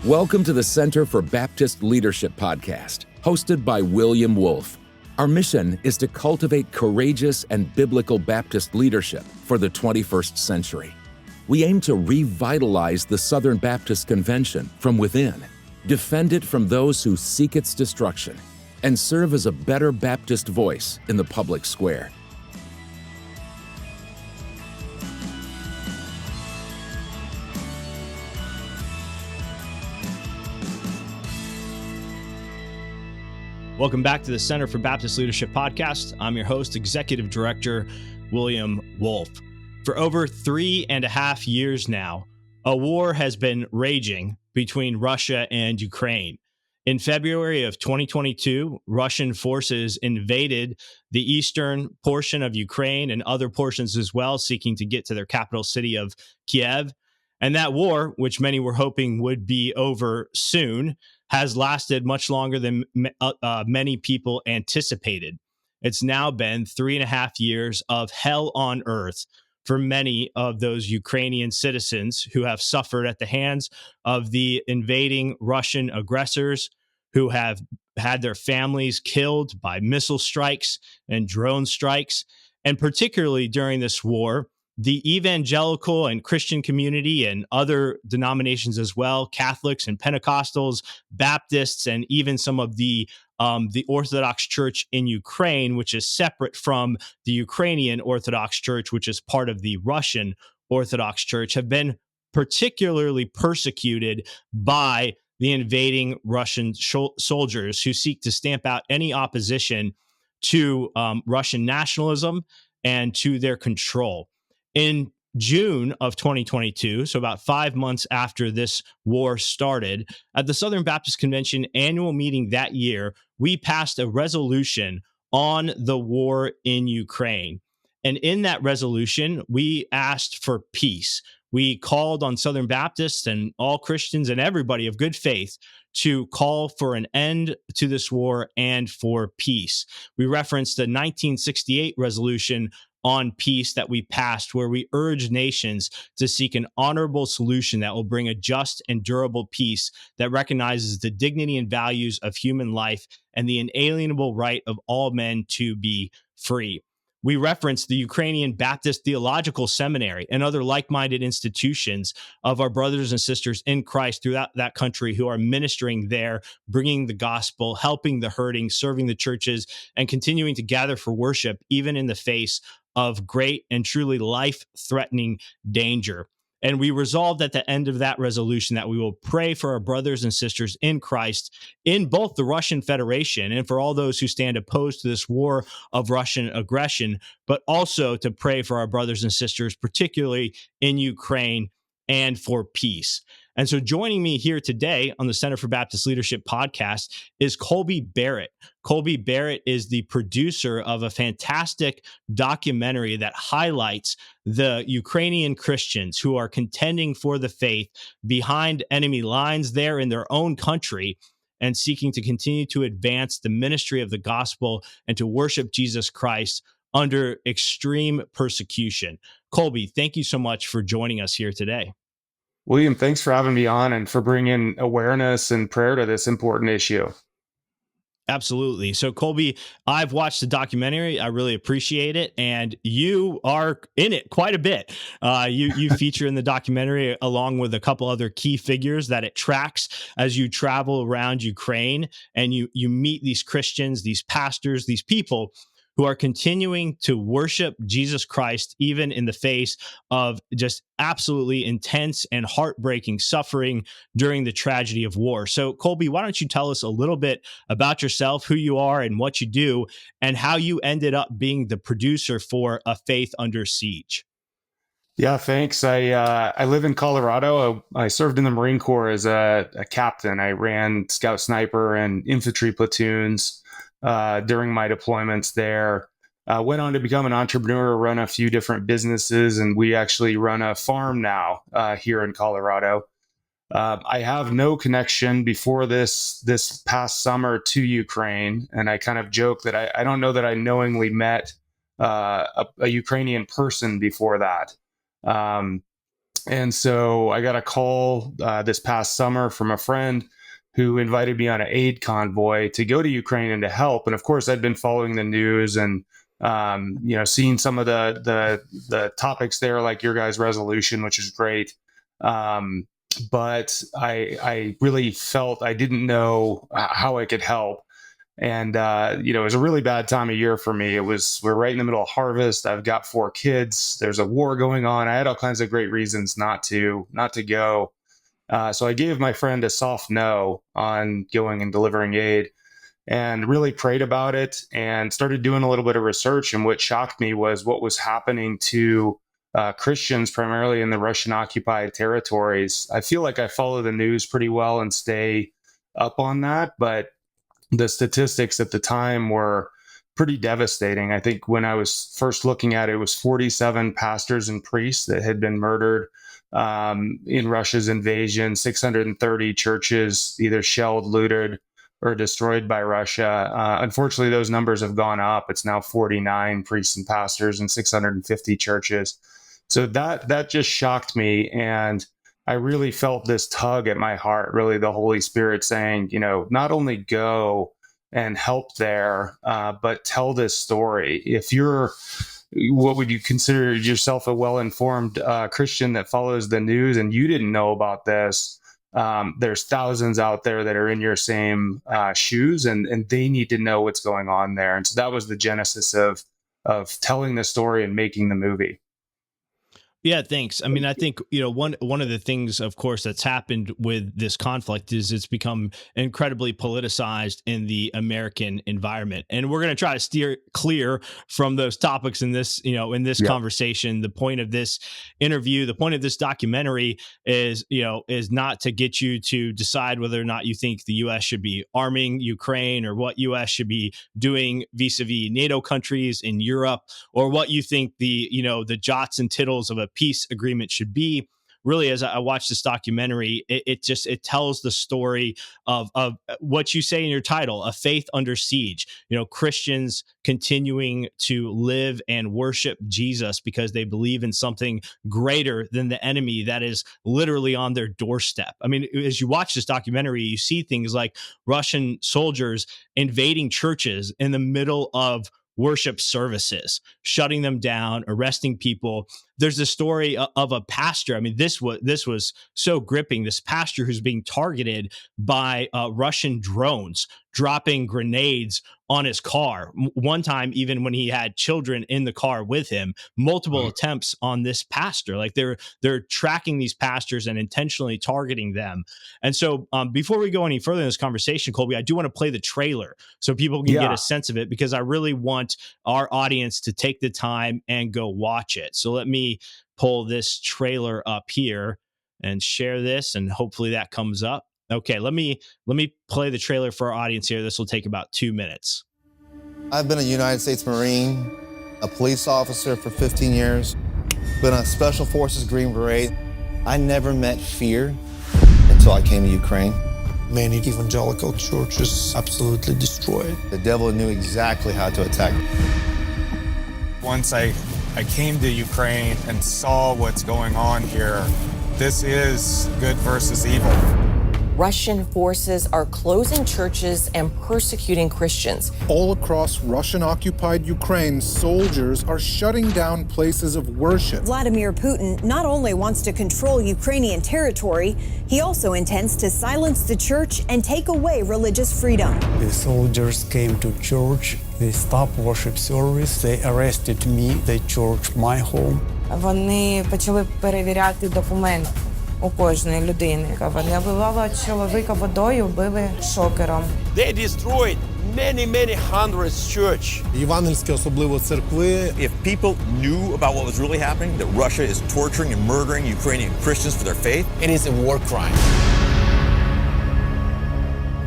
Welcome to the Center for Baptist Leadership podcast, hosted by William Wolfe. Our mission is to cultivate courageous and biblical Baptist leadership for the 21st century. We aim to revitalize the Southern Baptist Convention from within, defend it from those who seek its destruction, and serve as a better Baptist voice in the public square. Welcome back to the Center for Baptist Leadership podcast. I'm your host, Executive Director William Wolfe. For over 3.5 years now, a war has been raging between Russia and Ukraine. In February of 2022, Russian forces invaded the eastern portion of Ukraine and other portions as well, seeking to get to their capital city of Kiev. And that war, which many were hoping would be over soon, has lasted much longer than many people anticipated. It's now been 3.5 years of hell on earth for many of those Ukrainian citizens who have suffered at the hands of the invading Russian aggressors, who have had their families killed by missile strikes and drone strikes. And particularly during this war, the evangelical and Christian community and other denominations as well, Catholics and Pentecostals, Baptists, and even some of the Orthodox Church in Ukraine, which is separate from the Ukrainian Orthodox Church, which is part of the Russian Orthodox Church, have been particularly persecuted by the invading Russian soldiers who seek to stamp out any opposition to Russian nationalism and to their control. In June of 2022, so about 5 months after this war started, at the Southern Baptist Convention annual meeting that year, we passed a resolution on the war in Ukraine. And in that resolution, we asked for peace. We called on Southern Baptists and all Christians and everybody of good faith to call for an end to this war and for peace. We referenced the 1968 resolution on peace that we passed, where we urge nations to seek an honorable solution that will bring a just and durable peace that recognizes the dignity and values of human life and the inalienable right of all men to be free. We referenced the Ukrainian Baptist Theological Seminary and other like-minded institutions of our brothers and sisters in Christ throughout that country who are ministering there, bringing the gospel, helping the hurting, serving the churches, and continuing to gather for worship, even in the face of great and truly life-threatening danger. And we resolved at the end of that resolution that we will pray for our brothers and sisters in Christ in both the Russian Federation and for all those who stand opposed to this war of Russian aggression, but also to pray for our brothers and sisters, particularly in Ukraine, and for peace. And so joining me here today on the Center for Baptist Leadership podcast is Colby Barrett. Colby Barrett is the producer of a fantastic documentary that highlights the Ukrainian Christians who are contending for the faith behind enemy lines there in their own country and seeking to continue to advance the ministry of the gospel and to worship Jesus Christ under extreme persecution. Colby, thank you so much for joining us here today. William, thanks for having me on and for bringing awareness and prayer to this important issue. Absolutely. So, Colby, I've watched the documentary. I really appreciate it. And you are in it quite a bit. You feature in the documentary along with a couple other key figures that it tracks as you travel around Ukraine and you meet these Christians, these pastors, these people who are continuing to worship Jesus Christ, even in the face of just absolutely intense and heartbreaking suffering during the tragedy of war. So, Colby, why don't you tell us a little bit about yourself, who you are and what you do, and how you ended up being the producer for A Faith Under Siege? Yeah, thanks. I live in Colorado. I served in the Marine Corps as a captain. I ran scout sniper and infantry platoons during my deployments there. Went on to become an entrepreneur, run a few different businesses, and we actually run a farm now here in Colorado. I have no connection before this past summer to Ukraine, and I kind of joke that I don't know that I knowingly met a Ukrainian person before that. And so I got a call this past summer from a friend who invited me on an aid convoy to go to Ukraine and to help. And of course, I'd been following the news and seeing some of the topics there, like your guys' resolution, which is great. But I really felt I didn't know how I could help. And, it was a really bad time of year for me. We're right in the middle of harvest. I've got 4 kids. There's a war going on. I had all kinds of great reasons not to go. So I gave my friend a soft no on going and delivering aid, and really prayed about it and started doing a little bit of research. And what shocked me was what was happening to Christians, primarily in the Russian occupied territories. I feel like I follow the news pretty well and stay up on that, but the statistics at the time were pretty devastating. I think when I was first looking at it, it was 47 pastors and priests that had been murdered in Russia's invasion, 630 churches either shelled, looted, or destroyed by Russia. Unfortunately, those numbers have gone up. It's now 49 priests and pastors and 650 churches. So that just shocked me. And I really felt this tug at my heart, really the Holy Spirit saying, not only go and help there, but tell this story. If you're, what would you consider yourself, a well-informed Christian that follows the news, and you didn't know about this, there's thousands out there that are in your same shoes, and they need to know what's going on there. And so that was the genesis of telling the story and making the movie. Yeah, thanks. I mean, I think, one of the things, of course, that's happened with this conflict is it's become incredibly politicized in the American environment. And we're going to try to steer clear from those topics in this, conversation. The point of this interview, the point of this documentary is not to get you to decide whether or not you think the U.S. should be arming Ukraine, or what U.S. should be doing vis-a-vis NATO countries in Europe, or what you think the jots and tittles of a peace agreement should be. Really, as I watched this documentary, it tells the story of what you say in your title, A Faith Under Siege. Christians continuing to live and worship Jesus because they believe in something greater than the enemy that is literally on their doorstep. I mean, as you watch this documentary, you see things like Russian soldiers invading churches in the middle of worship services, shutting them down, arresting people. There's a story of a pastor. I mean, this was so gripping. This pastor who's being targeted by Russian drones, dropping grenades on his car. One time, even when he had children in the car with him, multiple attempts on this pastor. Like they're tracking these pastors and intentionally targeting them. And so before we go any further in this conversation, Colby, I do want to play the trailer so people can get a sense of it, because I really want our audience to take the time and go watch it. So let me pull this trailer up here and share this, and hopefully that comes up. Okay, let me play the trailer for our audience here. This will take about 2 minutes. I've been a United States Marine, a police officer for 15 years, been a Special Forces Green Beret. I never met fear until I came to Ukraine. Many evangelical churches absolutely destroyed. The devil knew exactly how to attack. Once I came to Ukraine and saw what's going on here, this is good versus evil. Russian forces are closing churches and persecuting Christians. All across Russian-occupied Ukraine, soldiers are shutting down places of worship. Vladimir Putin not only wants to control Ukrainian territory, he also intends to silence the church and take away religious freedom. The soldiers came to church, they stopped worship service, they arrested me, they searched my home. Вони почали перевіряти документи у кожної людини. Вони обливали чоловіка водою, били шокером. They destroyed many hundreds church. Євангельські, особливо церкви. If people knew about what was really happening, that Russia is torturing and murdering Ukrainian Christians for their faith, It is a war crime.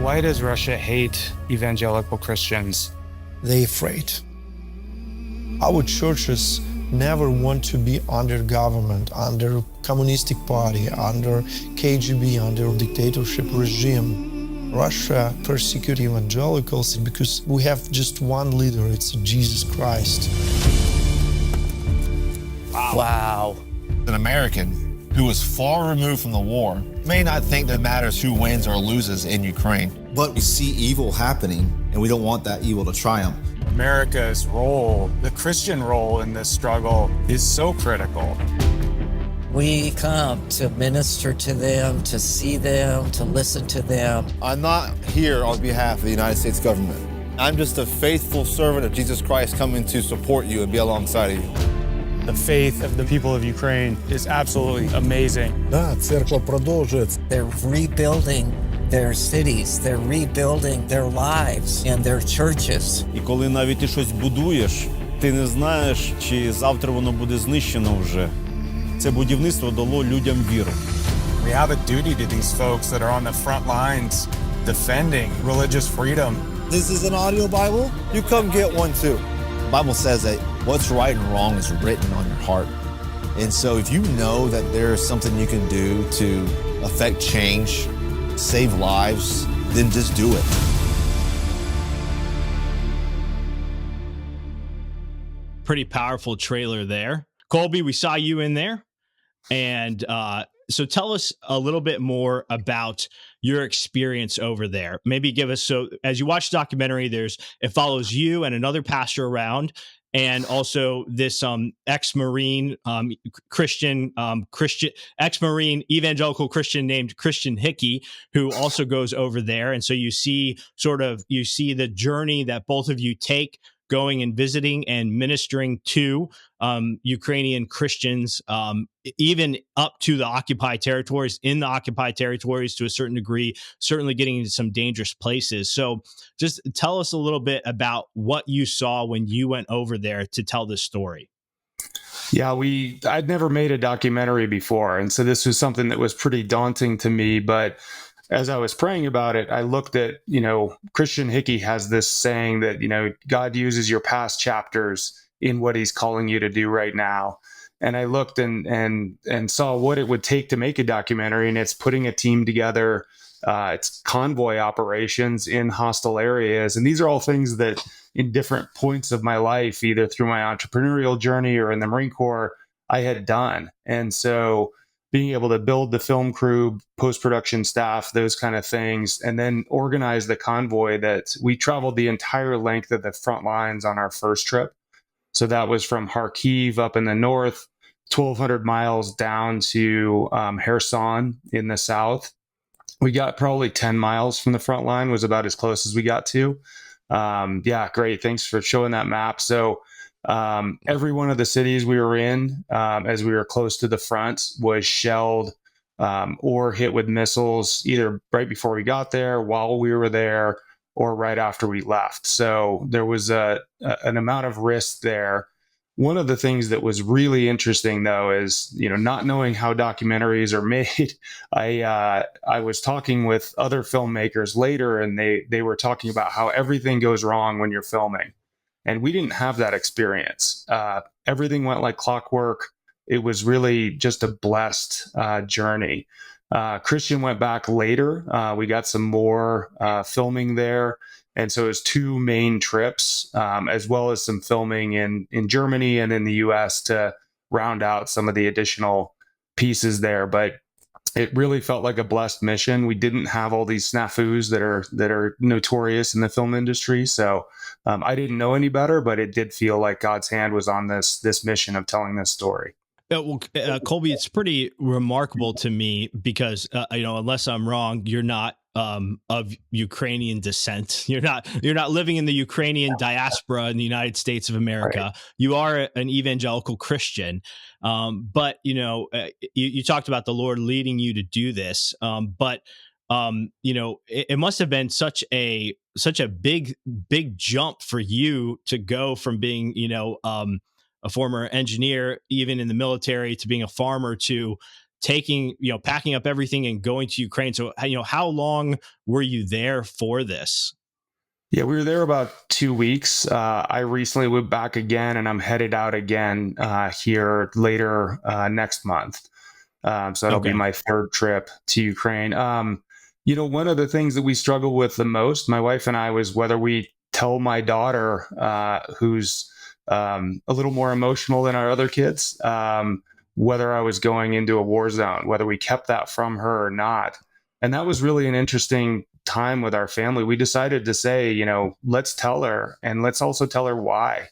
Why does Russia hate evangelical Christians? They're afraid. Our churches never want to be under government, under communistic party, under KGB, under dictatorship regime. Russia persecute evangelicals because we have just one leader, it's Jesus Christ. Wow. An American who is far removed from the war, may not think that it matters who wins or loses in Ukraine. But we see evil happening, and we don't want that evil to triumph. America's role, the Christian role in this struggle, is so critical. We come to minister to them, to see them, to listen to them. I'm not here on behalf of the United States government. I'm just a faithful servant of Jesus Christ coming to support you and be alongside of you. The faith of the people of Ukraine is absolutely amazing. They're rebuilding their cities, they're rebuilding their lives and their churches. І коли навіть ти щось будуєш, ти не знаєш, чи завтра воно буде знищено вже. Це будівництво дало людям віру. We have a duty to these folks that are on the front lines defending religious freedom. This is an audio Bible? You come get one too. The Bible says that what's right and wrong is written on your heart. And so if you know that there is something you can do to affect change, save lives, then just do it. Pretty powerful trailer there. Colby, we saw you in there. And so tell us a little bit more about your experience over there. Maybe give us, so as you watch the documentary, it follows you and another pastor around, and also this ex-Marine Christian ex-Marine evangelical Christian named Christian Hickey, who also goes over there. And so you see the journey that both of you take, going and visiting and ministering to Ukrainian Christians, even up to the occupied territories, in the occupied territories to a certain degree, certainly getting into some dangerous places. So just tell us a little bit about what you saw when you went over there to tell this story. Yeah, I'd never made a documentary before. And so this was something that was pretty daunting to me. But as I was praying about it, I looked at, Christian Hickey has this saying that, God uses your past chapters in what he's calling you to do right now. And I looked and saw what it would take to make a documentary, and it's putting a team together. It's convoy operations in hostile areas. And these are all things that in different points of my life, either through my entrepreneurial journey or in the Marine Corps, I had done. And so being able to build the film crew, post-production staff, those kind of things, and then organize the convoy that we traveled the entire length of the front lines on our first trip. So that was from Kharkiv up in the north, 1,200 miles down to Kherson in the south. We got probably 10 miles from the front line, was about as close as we got to. Yeah, great. Thanks for showing that map. So every one of the cities we were in, as we were close to the front, was shelled or hit with missiles, either right before we got there, while we were there, or right after we left. So there was an amount of risk there. One of the things that was really interesting, though, is, not knowing how documentaries are made. I was talking with other filmmakers later, and they were talking about how everything goes wrong when you're filming. And we didn't have that experience. Everything went like clockwork. It was really just a blessed journey. Christian went back later. We got some more filming there. And so it was 2 main trips, as well as some filming in Germany and in the US to round out some of the additional pieces there. But it really felt like a blessed mission. We didn't have all these snafus that are notorious in the film industry. So I didn't know any better, but it did feel like God's hand was on this mission of telling this story. Colby, it's pretty remarkable to me because, unless I'm wrong, you're not of Ukrainian descent. You're not living in the Ukrainian diaspora in the United States of America. Right. You are an evangelical Christian. But you talked about the Lord leading you to do this. But it must have been such a big jump for you to go from being, a former engineer, even in the military, to being a farmer, to packing up everything and going to Ukraine. So, how long were you there for this? Yeah, we were there about 2 weeks. I recently went back again, and I'm headed out again here later next month. So that'll be my 3rd trip to Ukraine. One of the things that we struggle with the most, my wife and I, was whether we tell my daughter, who's a little more emotional than our other kids, whether I was going into a war zone, whether we kept that from her or not. And that was really an interesting time with our family. We decided to say, let's tell her, and let's also tell her why.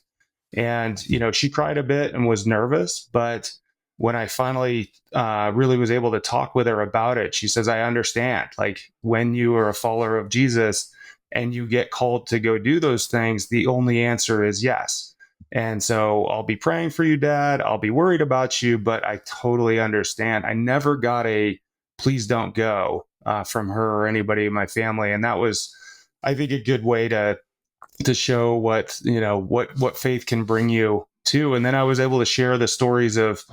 And, she cried a bit and was nervous, but when I finally really was able to talk with her about it, she says, I understand. Like, when you are a follower of Jesus and you get called to go do those things, the only answer is yes. And so I'll be praying for you, Dad. I'll be worried about you, but I totally understand. I never got a please don't go from her or anybody in my family. And that was, I think, a good way to show what faith can bring you to. And then I was able to share the stories of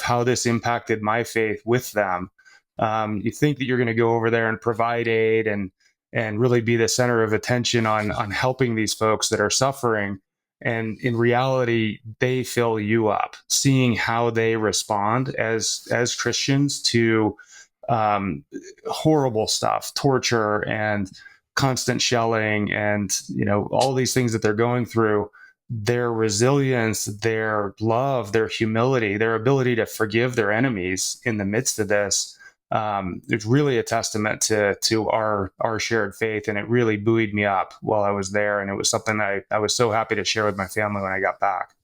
how this impacted my faith with them. You think that you're going to go over there and provide aid and really be the center of attention on helping these folks that are suffering. And in reality, they fill you up, seeing how they respond as Christians to horrible stuff, torture and constant shelling, and all these things that they're going through. Their resilience, their love, their humility, their ability to forgive their enemies in the midst of this. It's really a testament to our shared faith, and it really buoyed me up while I was there. And it was something I was so happy to share with my family when I got back.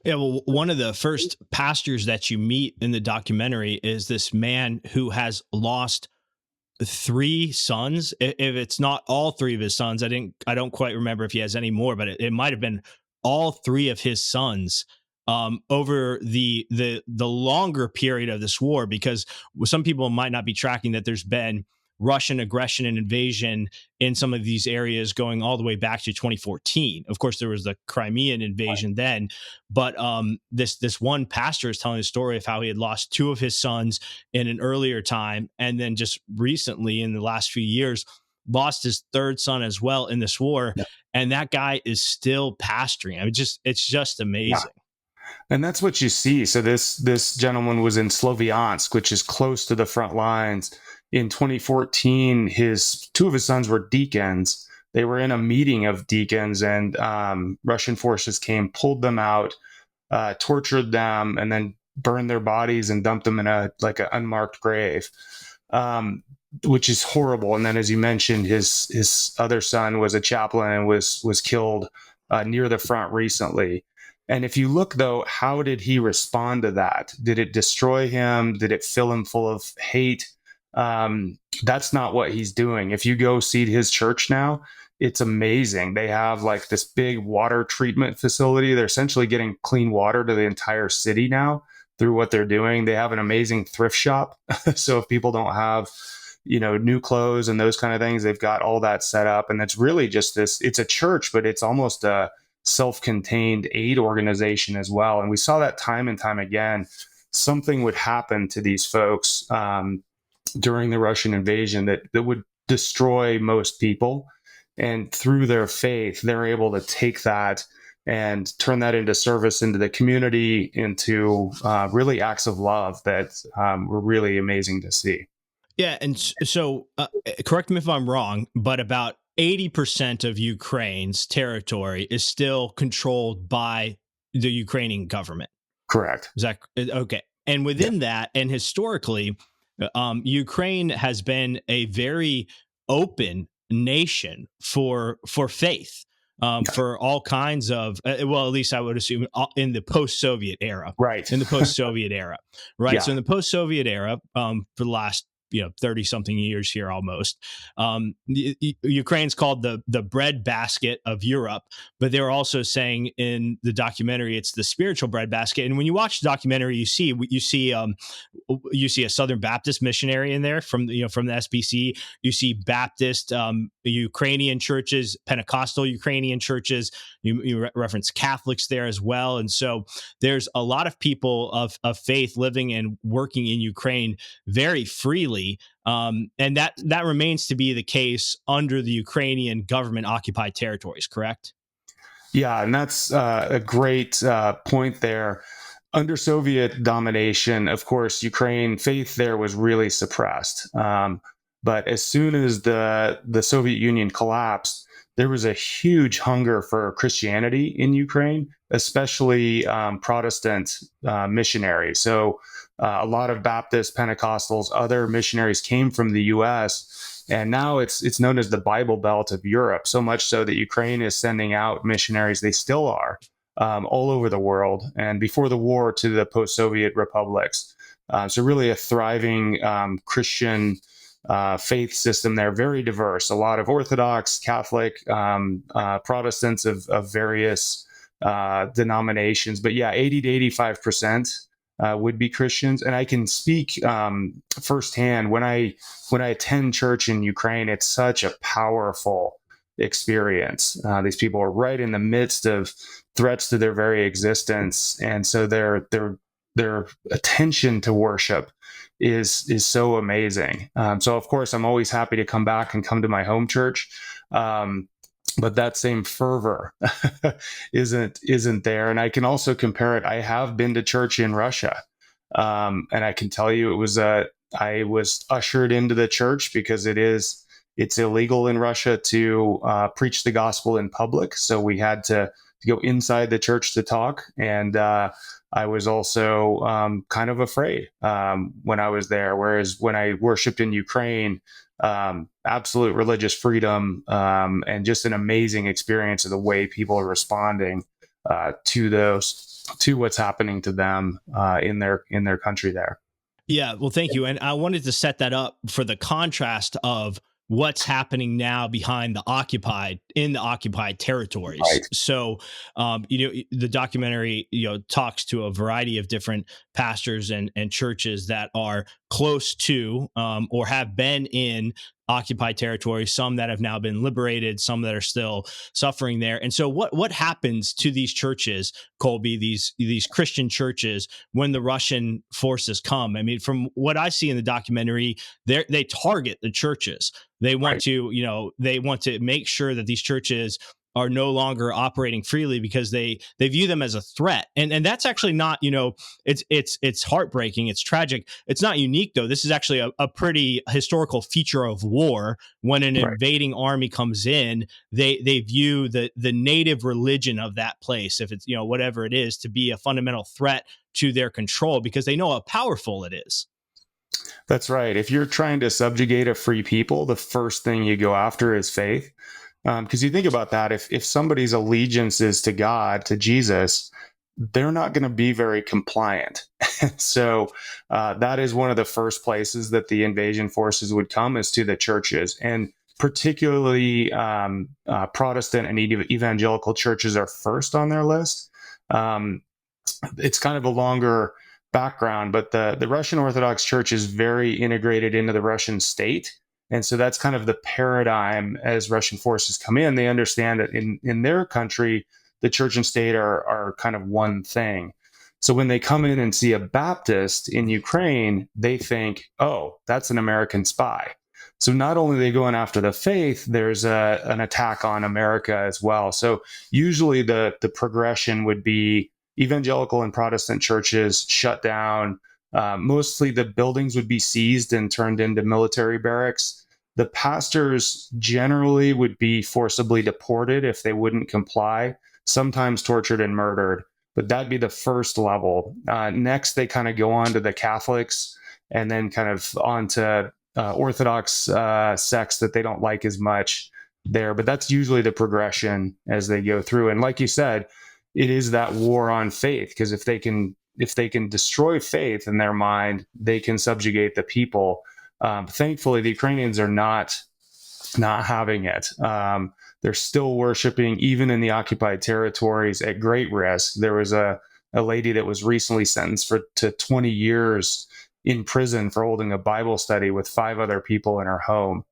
Yeah, well, one of the first pastors that you meet in the documentary is this man who has lost 3 sons. If it's not all 3 of his sons, I don't quite remember if he has any more, but it might have been all 3 of his sons over the longer period of this war, because some people might not be tracking that there's been Russian aggression and invasion in some of these areas going all the way back to 2014. Of course, there was the Crimean invasion then, but this one pastor is telling a story of how he had lost 2 of his sons in an earlier time, and then just recently, in the last few years, lost his 3rd son as well in this war. Yeah. And that guy is still pastoring. I mean, it's just amazing. Yeah. And that's what you see. So this gentleman was in Sloviansk, which is close to the front lines. In 2014, 2 of his sons were deacons. They were in a meeting of deacons, and Russian forces came, pulled them out, tortured them, and then burned their bodies and dumped them in an unmarked grave, which is horrible. And then, as you mentioned, his other son was a chaplain and was killed near the front recently. And if you look, though, how did he respond to that? Did it destroy him? Did it fill him full of hate? That's not what he's doing. If you go see his church now, it's amazing. They have this big water treatment facility. They're essentially getting clean water to the entire city now through what they're doing. They have an amazing thrift shop. So if people don't have, new clothes and those kind of things, they've got all that set up. And it's really just it's a church, but it's almost a self-contained aid organization as well. And we saw that time and time again. Something would happen to these folks during the Russian invasion that would destroy most people. And through their faith, they're able to take that and turn that into service into the community, into really acts of love that were really amazing to see. Yeah. And so correct me if I'm wrong, but about 80% of Ukraine's territory is still controlled by the Ukrainian government. Correct. Is that okay? And within that, and historically, Ukraine has been a very open nation for faith, for all kinds of, well, at least I would assume in the post-Soviet era. Right. In the post-Soviet era. Right. Yeah. So in the post-Soviet era, for the last 30-something years here almost. Ukraine's called the bread basket of Europe, but they're also saying in the documentary it's the spiritual bread basket. And when you watch the documentary, you see a Southern Baptist missionary in there from the SBC. You see Baptist Ukrainian churches, Pentecostal Ukrainian churches. You reference Catholics there as well. And so there's a lot of people of faith living and working in Ukraine very freely. And that remains to be the case under the Ukrainian government occupied territories, correct? Yeah, and that's a great point there. Under Soviet domination, of course, Ukraine faith there was really suppressed. But as soon as the Soviet Union collapsed, there was a huge hunger for Christianity in Ukraine, especially Protestant missionaries. So a lot of Baptist, Pentecostals, other missionaries came from the U.S., and now it's known as the Bible Belt of Europe, so much so that Ukraine is sending out missionaries. They still are all over the world, and before the war to the post-Soviet republics. So really a thriving Christian faith system there, very diverse. A lot of Orthodox, Catholic, Protestants of various denominations. But yeah, 80 to 85% would be Christians. And I can speak firsthand when I attend church in Ukraine. It's such a powerful experience. These people are right in the midst of threats to their very existence, and so their attention to worship is so amazing. So of course, I'm always happy to come back and come to my home church. But that same fervor isn't there. And I can also compare it. I have been to church in Russia. And I can tell you I was ushered into the church because it's illegal in Russia to preach the gospel in public. So we had to go inside the church to talk. And I was also kind of afraid when I was there. Whereas when I worshiped in Ukraine, absolute religious freedom and just an amazing experience of the way people are responding to what's happening to them in their country there. Yeah, well, thank you. And I wanted to set that up for the contrast of what's happening now in the occupied territories. Right. So, the documentary, talks to a variety of different pastors and churches that are close to or have been in occupied territories, some that have now been liberated, some that are still suffering there. And so what happens to these churches, Colby, these Christian churches, when the Russian forces come? I mean, from what I see in the documentary, they target the churches. They want to make sure that these churches are no longer operating freely because they view them as a threat. And that's actually not, it's heartbreaking. It's tragic. It's not unique though. This is actually a pretty historical feature of war. When an invading army comes in, they view the native religion of that place, if it's, whatever it is, to be a fundamental threat to their control because they know how powerful it is. That's right. If you're trying to subjugate a free people, the first thing you go after is faith. Because you think about that, if somebody's allegiance is to God, to Jesus, they're not going to be very compliant. So that is one of the first places that the invasion forces would come, is to the churches. And particularly Protestant and evangelical churches are first on their list. It's kind of a longer background, but the Russian Orthodox Church is very integrated into the Russian state. And so that's kind of the paradigm as Russian forces come in. They understand that in their country, the church and state are kind of one thing. So when they come in and see a Baptist in Ukraine, they think, oh, that's an American spy. So not only are they going after the faith, there's an attack on America as well. So usually the progression would be evangelical and Protestant churches shut down. Mostly the buildings would be seized and turned into military barracks. The pastors generally would be forcibly deported if they wouldn't comply, sometimes tortured and murdered, but that'd be the first level. Next, they kind of go on to the Catholics and then kind of on to Orthodox sects that they don't like as much there. But that's usually the progression as they go through. And like you said, it is that war on faith, because if they can destroy faith in their mind, they can subjugate the people. Thankfully, the Ukrainians are not having it. They're still worshiping, even in the occupied territories, at great risk. There was a lady that was recently sentenced to 20 years in prison for holding a Bible study with 5 other people in her home.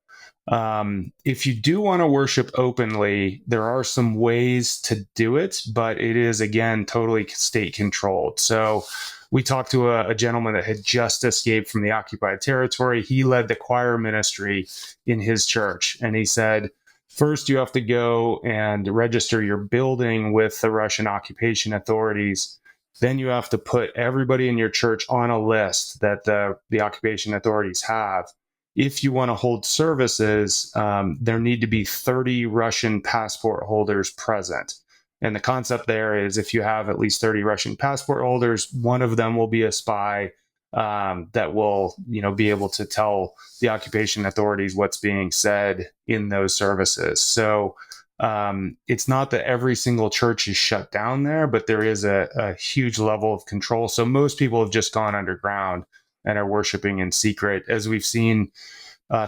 If you do want to worship openly, there are some ways to do it, but it is, again, totally state controlled. So we talked to a gentleman that had just escaped from the occupied territory. He led the choir ministry in his church. And he said, first, you have to go and register your building with the Russian occupation authorities. Then you have to put everybody in your church on a list that the occupation authorities have. if you want to hold services, there need to be 30 Russian passport holders present. And the concept there is if you have at least 30 Russian passport holders, one of them will be a spy that will, be able to tell the occupation authorities what's being said in those services. So it's not that every single church is shut down there, but there is a huge level of control. So most people have just gone underground and are worshiping in secret, as we've seen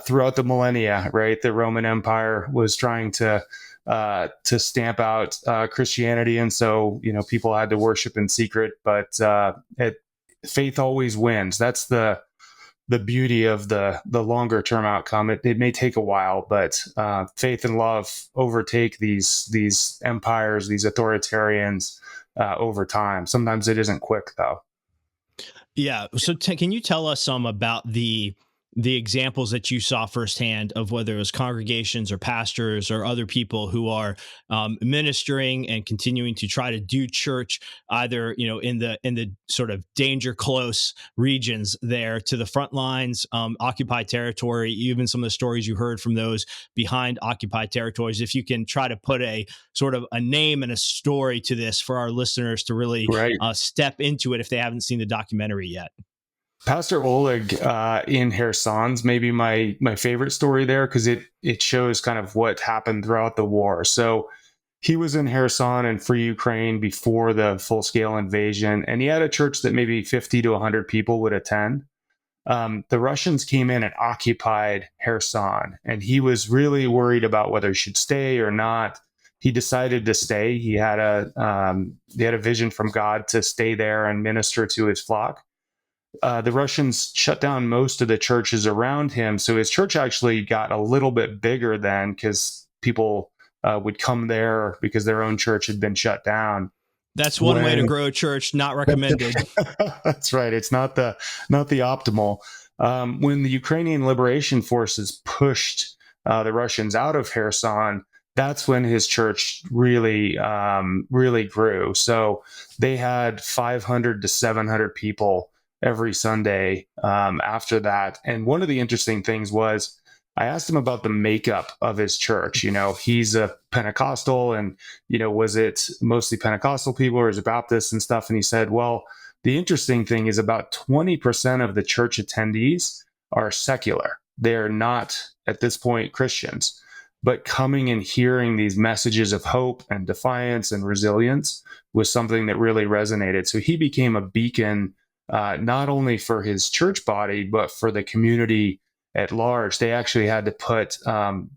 throughout the millennia, right? The Roman Empire was trying to stamp out Christianity, and so people had to worship in secret. But faith always wins. That's the beauty of the longer term outcome. It may take a while, but faith and love overtake these empires, these authoritarians over time. Sometimes it isn't quick, though. Yeah. So can you tell us some about the examples that you saw firsthand of whether it was congregations or pastors or other people who are ministering and continuing to try to do church either, in the sort of danger close regions there to the front lines, occupied territory, even some of the stories you heard from those behind occupied territories. If you can try to put a sort of a name and a story to this for our listeners to really step into it if they haven't seen the documentary yet. Pastor Oleg in Kherson's maybe my favorite story there, because it shows kind of what happened throughout the war. So he was in Kherson and Free Ukraine before the full-scale invasion, and he had a church that maybe 50 to 100 people would attend. The Russians came in and occupied Kherson, and he was really worried about whether he should stay or not. He decided to stay. He had a vision from God to stay there and minister to his flock. The Russians shut down most of the churches around him. So his church actually got a little bit bigger then, because people would come there because their own church had been shut down. That's one way to grow a church, not recommended. That's right. It's not the optimal. When the Ukrainian Liberation Forces pushed the Russians out of Kherson, that's when his church really grew. So they had 500 to 700 people every Sunday after that. And one of the interesting things was I asked him about the makeup of his church. He's a Pentecostal, and, was it mostly Pentecostal people or is it Baptists and stuff? And he said, well, the interesting thing is about 20% of the church attendees are secular. They're not, at this point, Christians, but coming and hearing these messages of hope and defiance and resilience was something that really resonated. So he became a beacon not only for his church body, but for the community at large. They actually had to put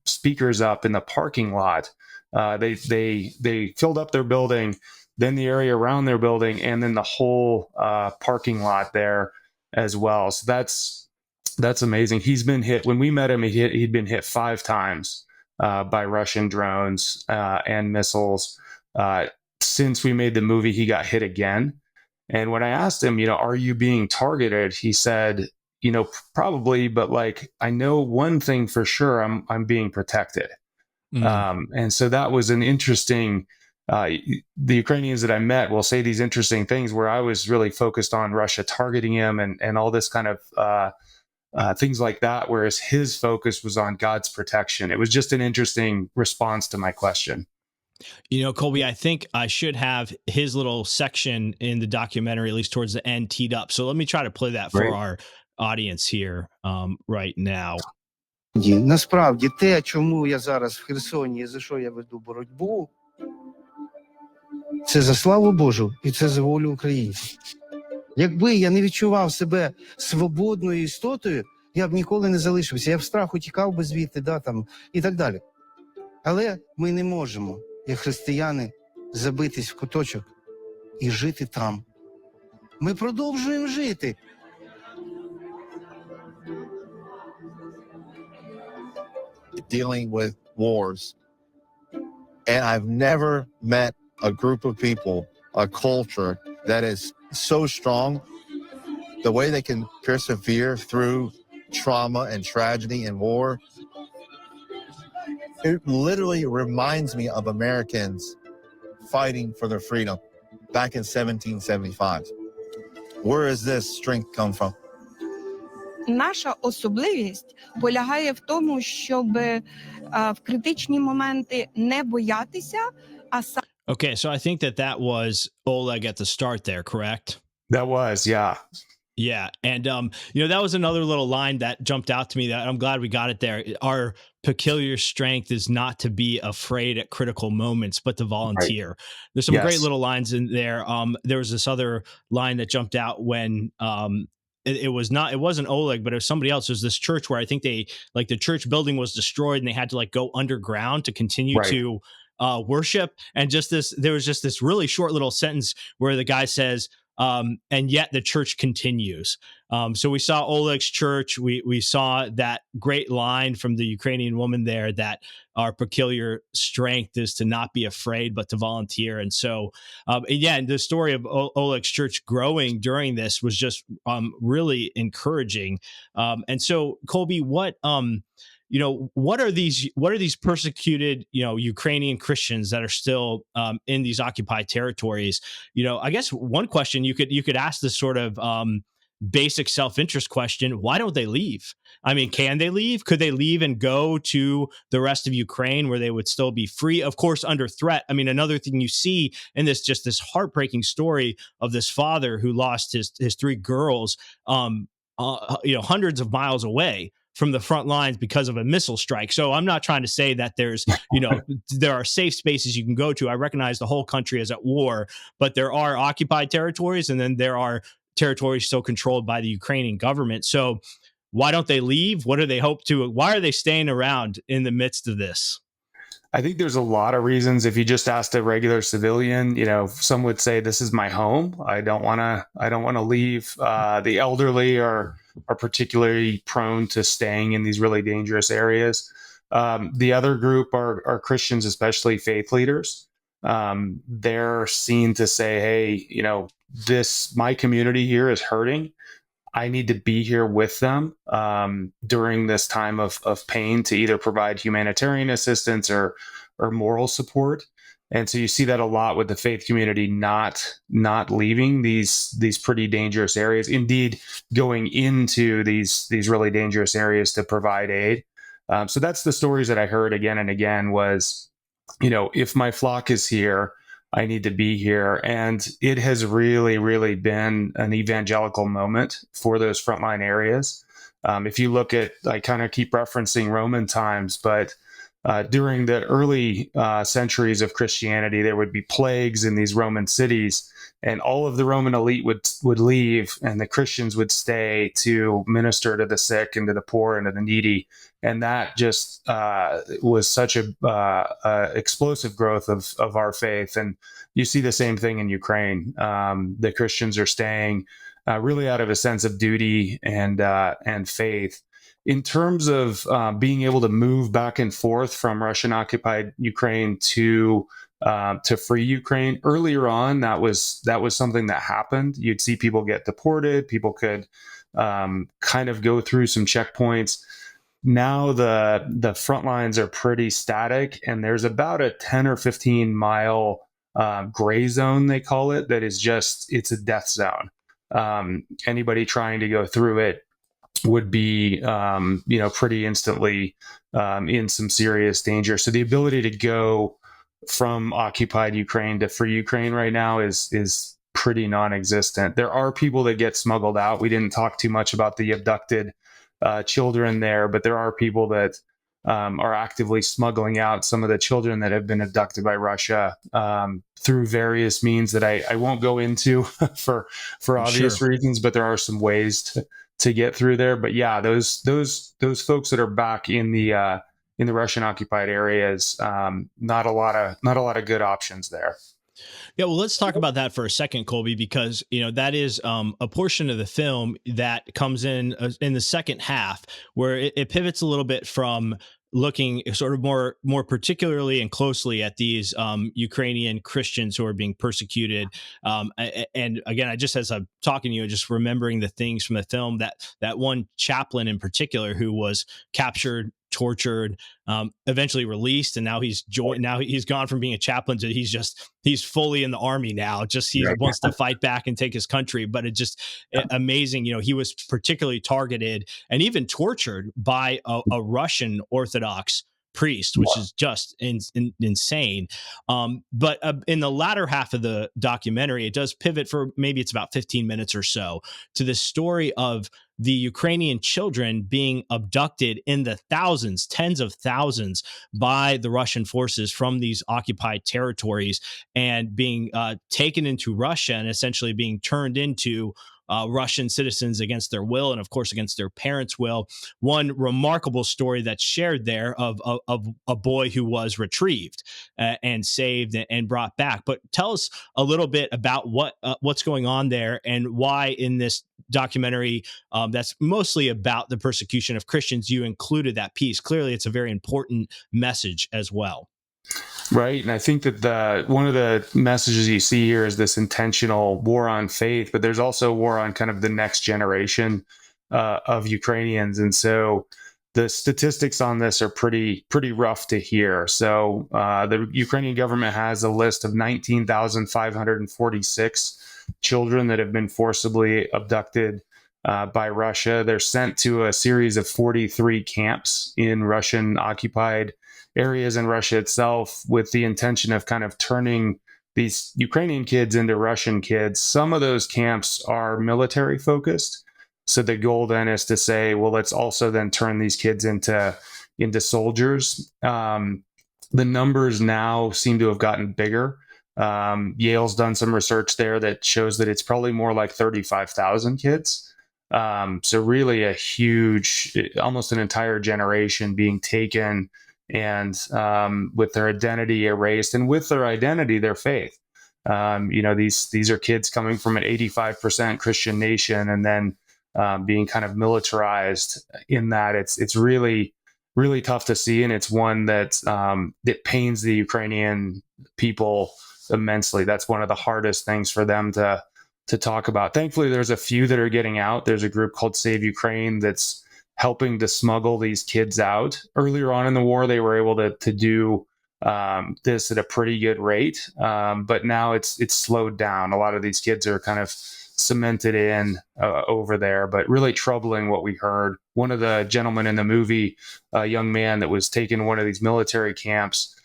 speakers up in the parking lot. They filled up their building, then the area around their building, and then the whole parking lot there as well. So that's amazing. He's been hit. When we met him, he'd been hit 5 times by Russian drones and missiles. Since we made the movie, he got hit again. And when I asked him, are you being targeted? He said, probably, but I know one thing for sure, I'm being protected. And so that was an interesting, the Ukrainians that I met will say these interesting things where I was really focused on Russia targeting him and all this kind of things like that, whereas his focus was on God's protection. It was just an interesting response to my question. Colby, I think I should have his little section in the documentary, at least towards the end, teed up. So let me try to play that for our audience here right now. Насправді те, чому я зараз в Херсоні і за що я веду боротьбу, це за славу Божу і це за волю українців. Якби я не відчував себе свободною істотою, я б ніколи не залишився. Я в страху тікав би звідти, і так далі. Але ми не можемо, як християни, забитись в куточок і жити там. Ми продовжуємо жити. Dealing with wars. And I've never met a group of people, a culture that is so strong, the way they can persevere through trauma and tragedy and war. It literally reminds me of Americans fighting for their freedom back in 1775. Where does this strength come from? наша особливість полягає в тому, щоб в критичні моменти не боятися, а Okay, so I think that was Oleg at the start there, correct? That was, yeah. Yeah, and that was another little line that jumped out to me that I'm glad we got it there. Our peculiar strength is not to be afraid at critical moments, but to volunteer. Right. There's some great little lines in there. There was this other line that jumped out when it wasn't Oleg, but it was somebody else. It was this church where I think the church building was destroyed and they had to go underground to continue to worship. And there was just this really short little sentence where the guy says, and yet the church continues. So we saw Oleg's church. We saw that great line from the Ukrainian woman there that our peculiar strength is to not be afraid, but to volunteer. And so, and the story of Oleg's church growing during this was just really encouraging. And so, Colby, what are these persecuted, Ukrainian Christians that are still in these occupied territories? I guess one question you could ask this sort of basic self-interest question: why don't they leave? I mean, can they leave? Could they leave and go to the rest of Ukraine where they would still be free? Of course, under threat. I mean, another thing you see in this heartbreaking story of this father who lost his three girls, hundreds of miles away from the front lines because of a missile strike. So I'm not trying to say that there's, there are safe spaces you can go to. I recognize the whole country is at war, but there are occupied territories, and then there are territories still controlled by the Ukrainian government. So why don't they leave? What do they hope to? Why are they staying around in the midst of this? I think there's a lot of reasons. If you just asked a regular civilian, some would say, this is my home. I don't want to leave. The elderly are particularly prone to staying in these really dangerous areas. The other group are Christians, especially faith leaders. They're seen to say, hey, my community here is hurting. I need to be here with them during this time of pain to either provide humanitarian assistance or moral support. And so you see that a lot with the faith community not leaving these pretty dangerous areas. Indeed, going into these really dangerous areas to provide aid. So that's the stories that I heard again and again was, if my flock is here, I need to be here. And it has really, really been an evangelical moment for those frontline areas. If you look at, I kind of keep referencing Roman times, but during the early centuries of Christianity, there would be plagues in these Roman cities, and all of the Roman elite would leave, and the Christians would stay to minister to the sick and to the poor and to the needy. And that just was such a explosive growth of our faith. And you see the same thing in Ukraine. The Christians are staying really out of a sense of duty and faith. In terms of being able to move back and forth from Russian-occupied Ukraine to free Ukraine, earlier on, that was something that happened. You'd see people get deported. People could kind of go through some checkpoints. Now the front lines are pretty static, and there's about a 10 or 15 mile gray zone, they call it, that is it's a death zone. Anybody trying to go through it would be, pretty instantly in some serious danger. So the ability to go from occupied Ukraine to free Ukraine right now is pretty non-existent. There are people that get smuggled out. We didn't talk too much about the abducted children there, but there are people that are actively smuggling out some of the children that have been abducted by Russia through various means that I won't go into for obvious reasons, but there are some ways to get through there. But yeah, those folks that are back in the Russian occupied areas, not a lot of good options there. Yeah, well, let's talk about that for a second, Colby, because that is a portion of the film that comes in the second half, where it pivots a little bit from looking sort of more particularly and closely at these Ukrainian Christians who are being persecuted. And again, as I'm talking to you, just remembering the things from the film, that one chaplain in particular who was captured tortured, eventually released, and now he's gone from being a chaplain to he's fully in the army now. He wants to fight back and take his country. But amazing. He was particularly targeted and even tortured by a Russian Orthodox priest, which is just insane. But in the latter half of the documentary, it does pivot for maybe it's about 15 minutes or so to the story of the Ukrainian children being abducted in the thousands, tens of thousands by the Russian forces from these occupied territories and being taken into Russia and essentially being turned into Russian citizens against their will and, of course, against their parents' will. One remarkable story that's shared there of a boy who was retrieved and saved and brought back. But tell us a little bit about what's going on there and why in this documentary that's mostly about the persecution of Christians, you included that piece. Clearly, it's a very important message as well. Right. And I think that one of the messages you see here is this intentional war on faith, but there's also war on kind of the next generation of Ukrainians. And so the statistics on this are pretty rough to hear. So the Ukrainian government has a list of 19,546 children that have been forcibly abducted by Russia. They're sent to a series of 43 camps in Russian occupied areas in Russia itself with the intention of kind of turning these Ukrainian kids into Russian kids. Some of those camps are military focused. So the goal then is to say, well, let's also then turn these kids into soldiers. The numbers now seem to have gotten bigger. Yale's done some research there that shows that it's probably more like 35,000 kids. So really a huge, almost an entire generation being taken and with their identity erased, and with their identity, their faith. These are kids coming from an 85% Christian nation, and then being kind of militarized in that. It's really, really tough to see, and it's one that pains the Ukrainian people immensely. That's one of the hardest things for them to talk about. Thankfully, there's a few that are getting out. There's a group called Save Ukraine that's helping to smuggle these kids out. Earlier on in the war, they were able to do this at a pretty good rate, but now it's slowed down. A lot of these kids are kind of cemented in over there, but really troubling what we heard. One of the gentlemen in the movie, a young man that was taken to one of these military camps,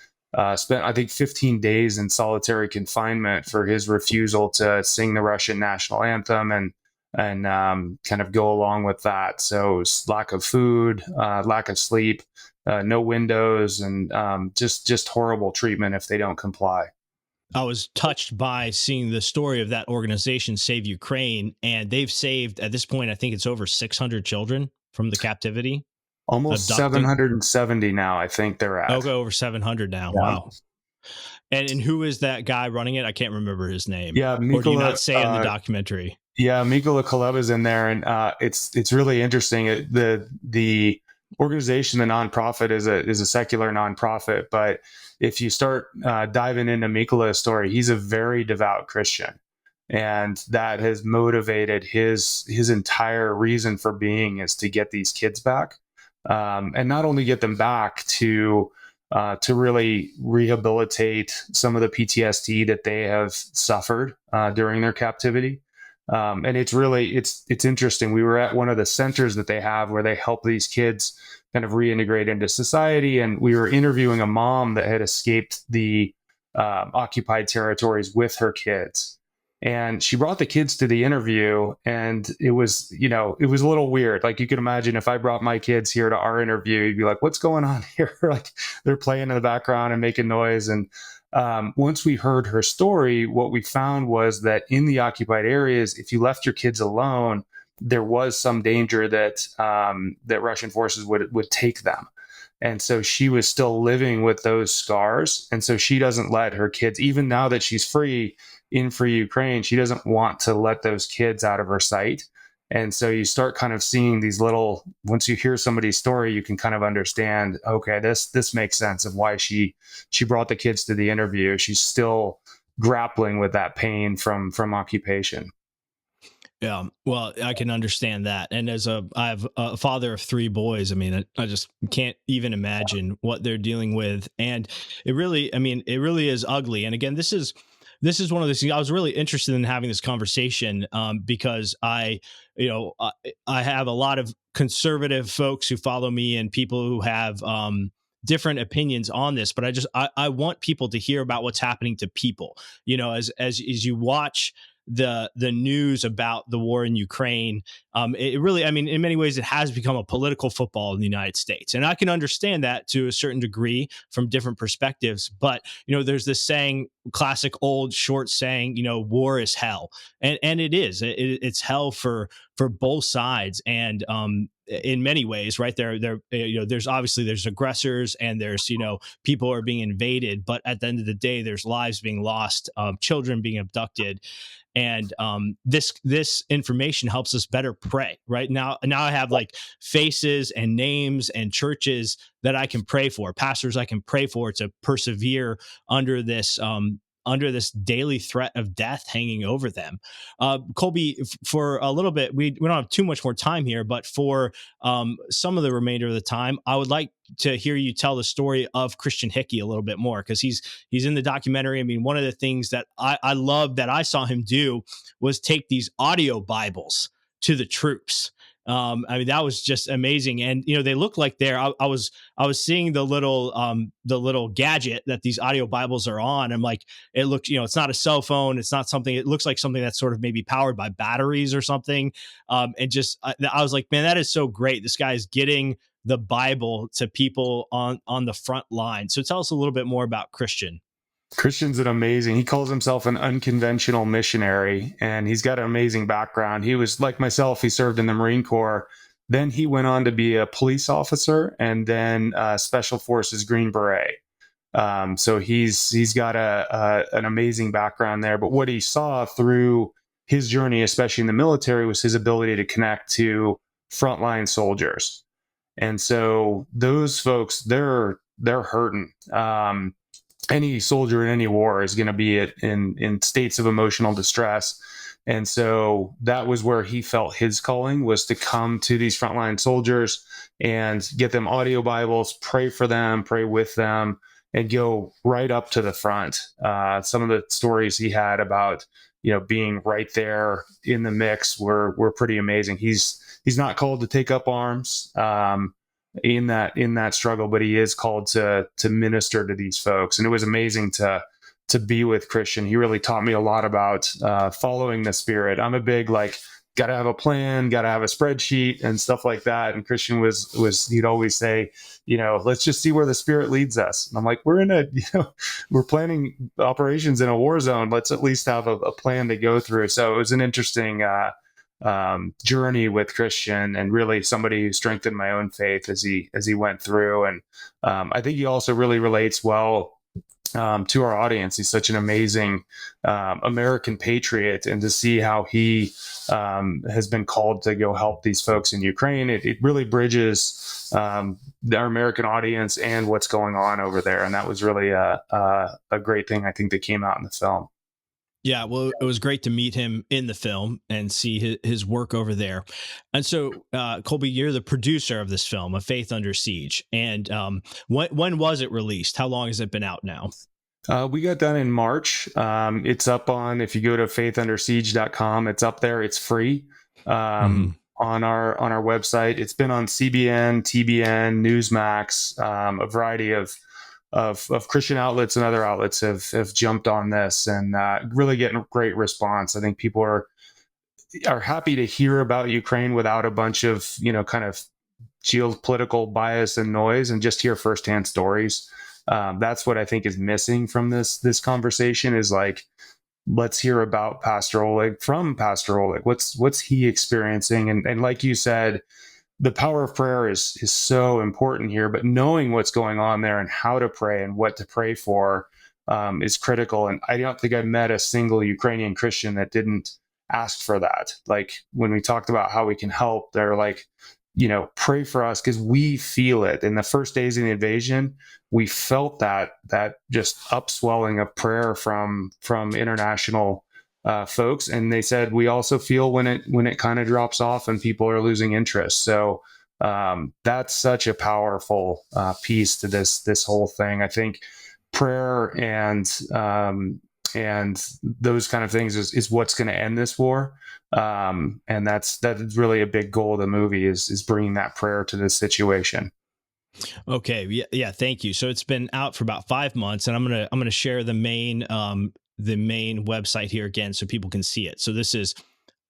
spent, I think, 15 days in solitary confinement for his refusal to sing the Russian national anthem and kind of go along with that. So lack of food, lack of sleep, no windows, and just horrible treatment if they don't comply. I was touched by seeing the story of that organization, Save Ukraine, and they've saved, at this point, I think it's over 600 children from the captivity. Almost abducted. 770 now, I think they're at. Okay, over 700 now. Yeah. Wow. And who is that guy running it? I can't remember his name. Yeah, Mykola, or do you not say in the documentary? Yeah, Mykola Koleba's in there, and it's really interesting. The organization, the nonprofit, is a secular nonprofit, but if you start diving into Mykola's story, he's a very devout Christian, and that has motivated his entire reason for being is to get these kids back, and not only get them back to really rehabilitate some of the PTSD that they have suffered during their captivity. And it's interesting. We were at one of the centers that they have where they help these kids kind of reintegrate into society. And we were interviewing a mom that had escaped the occupied territories with her kids. And she brought the kids to the interview, and it was a little weird. Like, you can imagine if I brought my kids here to our interview, you'd be like, what's going on here? Like, they're playing in the background and making noise. And once we heard her story, what we found was that in the occupied areas, if you left your kids alone, there was some danger that Russian forces would take them. And so she was still living with those scars. And so she doesn't let her kids, even now that she's free in free Ukraine, she doesn't want to let those kids out of her sight. And so you start kind of seeing these little, once you hear somebody's story, you can kind of understand, okay, this makes sense of why she brought the kids to the interview. She's still grappling with that pain from occupation. Yeah, well, I can understand that. And I have a father of three boys. I mean, I just can't even imagine what they're dealing with. And it really is ugly. And again, this is one of those things. I was really interested in having this conversation because I have a lot of conservative folks who follow me and people who have different opinions on this. But I want people to hear about what's happening to people. You know, as you watch the news about the war in Ukraine, it really, I mean, in many ways, it has become a political football in the United States, and I can understand that to a certain degree from different perspectives. But there's this saying, classic old short saying, war is hell, and it is. It's hell for both sides, and in many ways, right there, there's obviously there's aggressors and there's people are being invaded, but at the end of the day, there's lives being lost, children being abducted. And this information helps us better pray. Right now I have like faces and names and churches that I can pray for, pastors I can pray for to persevere under this daily threat of death hanging over them. Colby, for a little bit, we don't have too much more time here, but for some of the remainder of the time, I would like to hear you tell the story of Christian Hickey a little bit more, because he's in the documentary. I mean, one of the things that I love that I saw him do was take these audio Bibles to the troops. I mean, that was just amazing. And, they look like I was seeing the little gadget that these audio Bibles are on. I'm like, it looks, it's not a cell phone. It's not something, it looks like something that's sort of maybe powered by batteries or something. And just, I was like, man, that is so great. This guy is getting the Bible to people on the front line. So tell us a little bit more about Christian. Christian's he calls himself an unconventional missionary, and he's got an amazing background. He was like myself, he served in the Marine Corps. Then he went on to be a police officer and then Special Forces Green Beret. So he's got an amazing background there. But what he saw through his journey, especially in the military, was his ability to connect to frontline soldiers. And so those folks, they're hurting. Any soldier in any war is going to be in states of emotional distress. And so that was where he felt his calling, was to come to these frontline soldiers and get them audio Bibles, pray for them, pray with them, and go right up to the front. Some of the stories he had about, being right there in the mix were pretty amazing. He's not called to take up arms in that struggle, but he is called to minister to these folks. And it was amazing to be with Christian. He really taught me a lot about following the Spirit. I'm a big got to have a plan, got to have a spreadsheet and stuff like that. And Christian he'd always say, let's just see where the Spirit leads us. And I'm like, we're planning operations in a war zone. Let's at least have a plan to go through. So it was an interesting journey with Christian, and really somebody who strengthened my own faith as he went through. And I think he also really relates well to our audience. He's such an amazing American patriot, and to see how he has been called to go help these folks in Ukraine, it really bridges our American audience and what's going on over there. And that was really a great thing, I think, that came out in the film. Yeah, well, it was great to meet him in the film and see his work over there. And so, Colby, you're the producer of this film, A Faith Under Siege. And when was it released? How long has it been out now? We got done in March. It's up on, if you go to faithundersiege.com, it's up there. It's free on our website. It's been on CBN, TBN, Newsmax, a variety of Christian outlets and other outlets have jumped on this, and really getting a great response. I think people are happy to hear about Ukraine without a bunch of, kind of geopolitical bias and noise, and just hear firsthand stories. That's what I think is missing from this conversation, is let's hear about Pastor Oleg, from Pastor Oleg. What's he experiencing? And like you said, the power of prayer is so important here, but knowing what's going on there and how to pray and what to pray for is critical. And I don't think I've met a single Ukrainian Christian that didn't ask for that. Like, when we talked about how we can help, they're like, pray for us, because we feel it. In the first days of the invasion, we felt that just upswelling of prayer from international folks, and they said we also feel when it kind of drops off and people are losing interest. So that's such a powerful piece to this whole thing. I think prayer and those kind of things is what's going to end this war. And that's really a big goal of the movie is bringing that prayer to this situation. Okay. Yeah. Thank you. So it's been out for about 5 months, and I'm going to share the main website here again so people can see it. So this is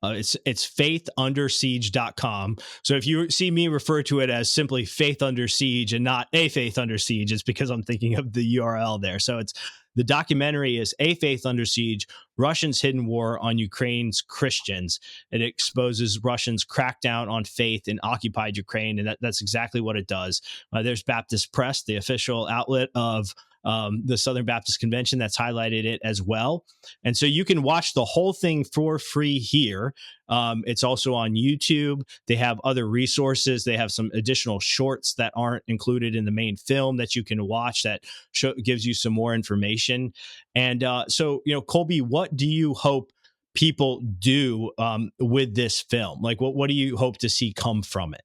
it's faithundersiege.com. So if you see me refer to it as simply Faith Under Siege and not A Faith Under Siege, it's because I'm thinking of the URL there. So it's the documentary is A Faith Under Siege, Russians' Hidden War on Ukraine's Christians. It exposes Russians' crackdown on faith in occupied Ukraine, and that's exactly what it does. There's Baptist Press, the official outlet of the Southern Baptist Convention, that's highlighted it as well. And so you can watch the whole thing for free here. It's also on YouTube. They have other resources. They have some additional shorts that aren't included in the main film that you can watch that gives you some more information. And so, Colby, what do you hope people do with this film? Like, what do you hope to see come from it?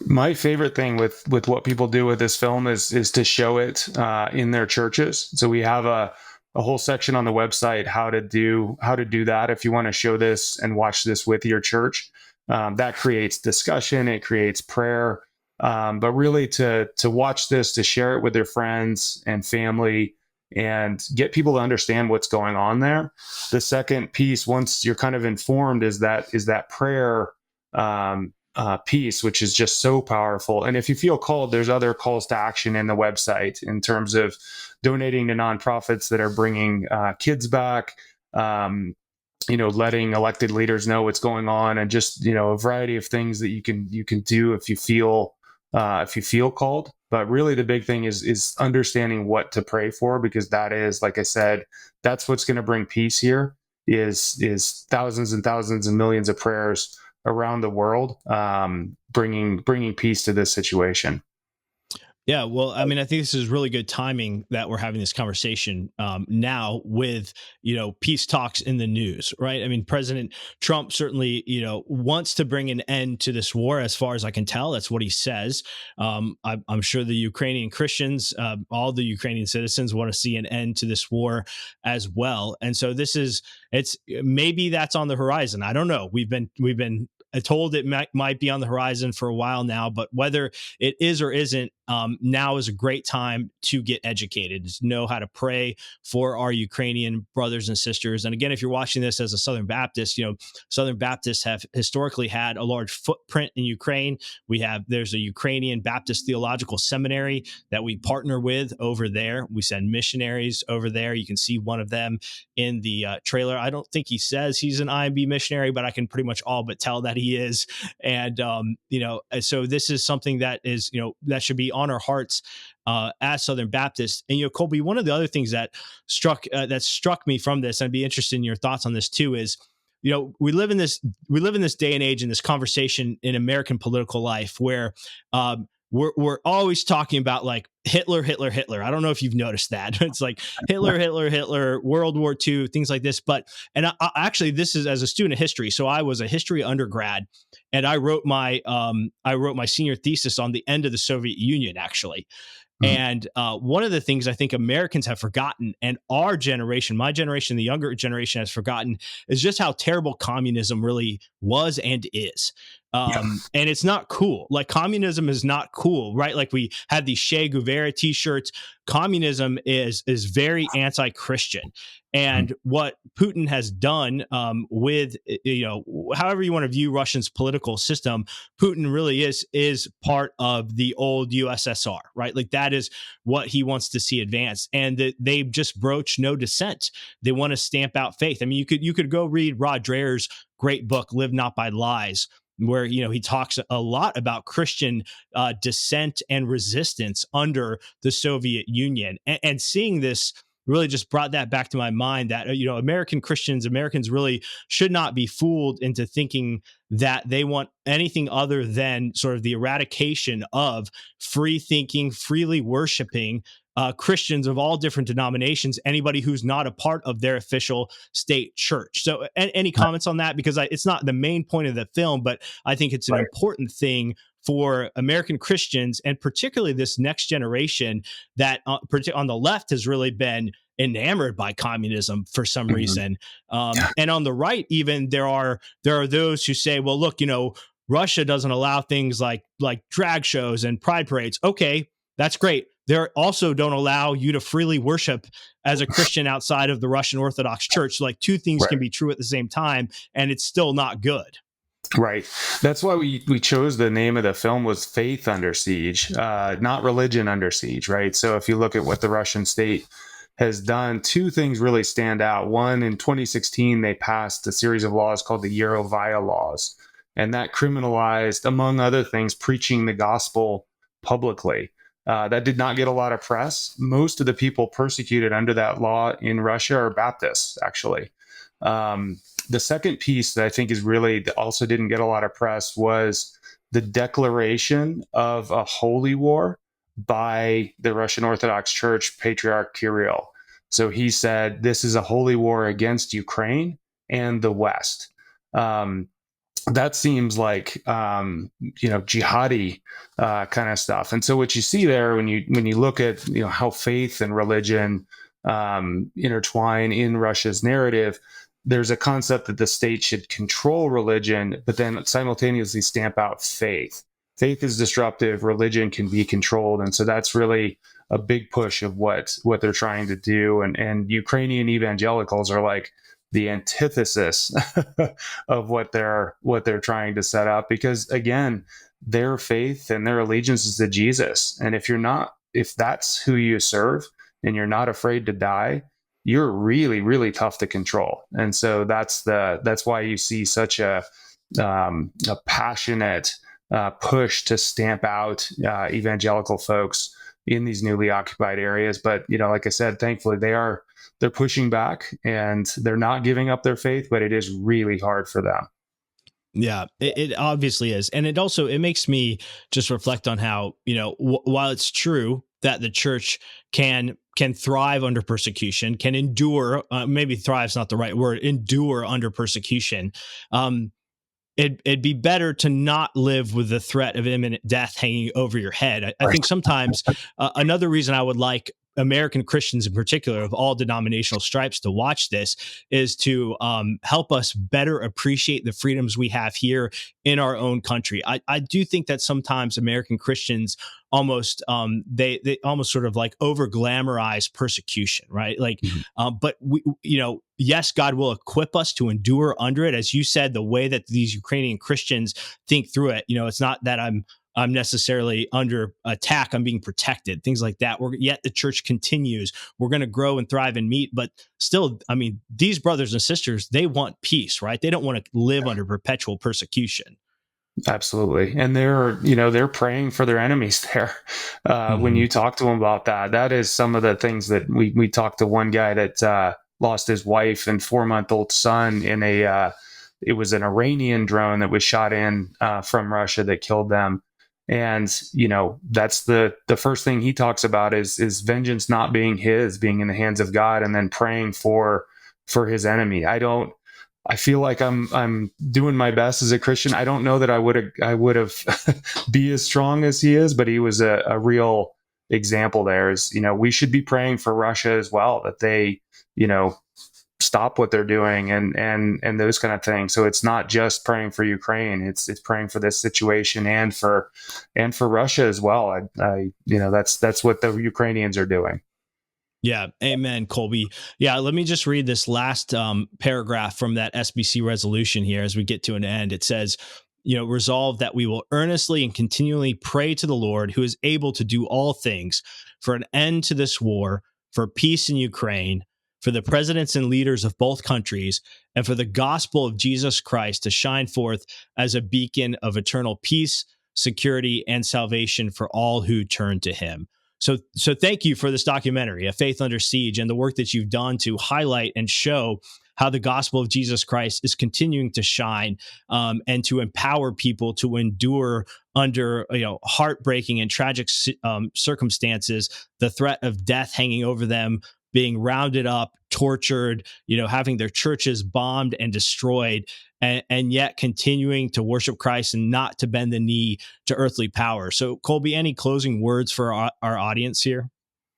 My favorite thing with what people do with this film is to show it in their churches. So we have a whole section on the website how to do that if you want to show this and watch this with your church. That creates discussion, it creates prayer, but really to watch this, to share it with their friends and family, and get people to understand what's going on there. The second piece, once you're kind of informed, is that prayer piece, which is just so powerful. And if you feel called, there's other calls to action in the website in terms of donating to nonprofits that are bringing kids back, letting elected leaders know what's going on, and just a variety of things that you can do if you feel called. But really, the big thing is understanding what to pray for, because that is, like I said, that's what's going to bring peace here. Is thousands and thousands and millions of prayers around the world, bringing peace to this situation. Yeah, well, I mean, I think this is really good timing that we're having this conversation now with, peace talks in the news, right? I mean, President Trump certainly, wants to bring an end to this war, as far as I can tell. That's what he says. I'm sure the Ukrainian Christians, all the Ukrainian citizens, want to see an end to this war as well. And so maybe that's on the horizon. I don't know. We've been told it might be on the horizon for a while now, but whether it is or isn't, now is a great time to get educated, to know how to pray for our Ukrainian brothers and sisters. And again, if you're watching this as a Southern Baptist, Southern Baptists have historically had a large footprint in Ukraine. There's a Ukrainian Baptist Theological Seminary that we partner with over there. We send missionaries over there. You can see one of them in the trailer. I don't think he says he's an IMB missionary, but I can pretty much all but tell that he is. And, so this is something that is, that should be on our hearts as Southern Baptists. And, Colby, one of the other things that struck me from this, and I'd be interested in your thoughts on this too, is, we live in this day and age, in this conversation in American political life where, we're always talking about like Hitler. I don't know if you've noticed that. It's like Hitler, World War II, things like this. But, and I actually, this is as a student of history. So I was a history undergrad, and I wrote my senior thesis on the end of the Soviet Union, actually. And one of the things I think Americans have forgotten, and our generation, my generation, the younger generation, has forgotten, is just how terrible communism really was and is. And it's not cool. Like, communism is not cool, right? Like, we have these Che Guevara t-shirts. Communism is very anti-Christian. And what Putin has done with, however you want to view Russia's political system, Putin really is part of the old USSR, right? Like, that is what he wants to see advanced. And they just broach no dissent. They want to stamp out faith. I mean, you could go read Rod Dreher's great book, Live Not by Lies, where, he talks a lot about Christian dissent and resistance under the Soviet Union. And seeing this really just brought that back to my mind, that, Americans really should not be fooled into thinking that they want anything other than sort of the eradication of free thinking, freely worshiping Christians of all different denominations, anybody who's not a part of their official state church. So any comments on that? Because it's not the main point of the film, but I think it's an important thing for American Christians, and particularly this next generation that on the left has really been enamored by communism for some reason. And on the right, even there are those who say, well, look, Russia doesn't allow things like drag shows and pride parades. Okay, that's great. They also don't allow you to freely worship as a Christian outside of the Russian Orthodox Church. Like, two things can be true at the same time, and it's still not good. Right. That's why we chose the name of the film was Faith Under Siege, not Religion Under Siege, right? So if you look at what the Russian state has done, two things really stand out. One, in 2016, they passed a series of laws called the Yerovaya laws, and that criminalized, among other things, preaching the gospel publicly. That did not get a lot of press. Most of the people persecuted under that law in Russia are Baptists, actually. The second piece that I think is really also didn't get a lot of press was the declaration of a holy war by the Russian Orthodox Church Patriarch Kirill. So he said, this is a holy war against Ukraine and the West. That seems like, jihadi kind of stuff. And so what you see there when you look at, how faith and religion intertwine in Russia's narrative, there's a concept that the state should control religion, but then simultaneously stamp out faith. Faith is disruptive, religion can be controlled. And so that's really a big push of what they're trying to do. And Ukrainian evangelicals are like the antithesis of what they're trying to set up, because again, their faith and their allegiance is to Jesus. And if that's who you serve and you're not afraid to die, you're really, really tough to control. And so that's why you see such a passionate push to stamp out evangelical folks in these newly occupied areas. But, like I said, thankfully they're pushing back and they're not giving up their faith, but it is really hard for them. Yeah, it obviously is. And it makes me just reflect on how, while it's true that the church can thrive under persecution, can endure, maybe thrive is not the right word, endure under persecution. It'd be better to not live with the threat of imminent death hanging over your head. I think sometimes another reason I would like American Christians in particular of all denominational stripes to watch this is to help us better appreciate the freedoms we have here in our own country. I do think that sometimes American Christians almost they almost sort of like over glamorize persecution, right? Like, but we, yes, God will equip us to endure under it. As you said, the way that these Ukrainian Christians think through it, it's not that I'm necessarily under attack, I'm being protected, things like that. Yet the church continues. We're going to grow and thrive and meet, but still, I mean, these brothers and sisters, they want peace, right? They don't want to live under perpetual persecution. Absolutely. And they're praying for their enemies there. When you talk to them about that is some of the things that we talked to one guy that lost his wife and 4-month-old son in it was an Iranian drone that was shot in from Russia that killed them. And, that's the first thing he talks about is vengeance not being his, being in the hands of God, and then praying for his enemy. I feel like I'm doing my best as a Christian. I don't know that I would have be as strong as he is, but he was a real example there. We should be praying for Russia as well, that they, stop what they're doing and those kind of things. So it's not just praying for Ukraine, it's praying for this situation and for Russia as well. That's what the Ukrainians are doing. Yeah. Amen, Colby. Yeah. Let me just read this last paragraph from that SBC resolution here as we get to an end. It says, resolve that we will earnestly and continually pray to the Lord, who is able to do all things, for an end to this war, for peace in Ukraine, for the presidents and leaders of both countries, and for the gospel of Jesus Christ to shine forth as a beacon of eternal peace, security, and salvation for all who turn to him. So thank you for this documentary, A Faith Under Siege, and the work that you've done to highlight and show how the gospel of Jesus Christ is continuing to shine and to empower people to endure under heartbreaking and tragic circumstances, the threat of death hanging over them, being rounded up, tortured, having their churches bombed and destroyed, and yet continuing to worship Christ and not to bend the knee to earthly power. So, Colby, any closing words for our audience here?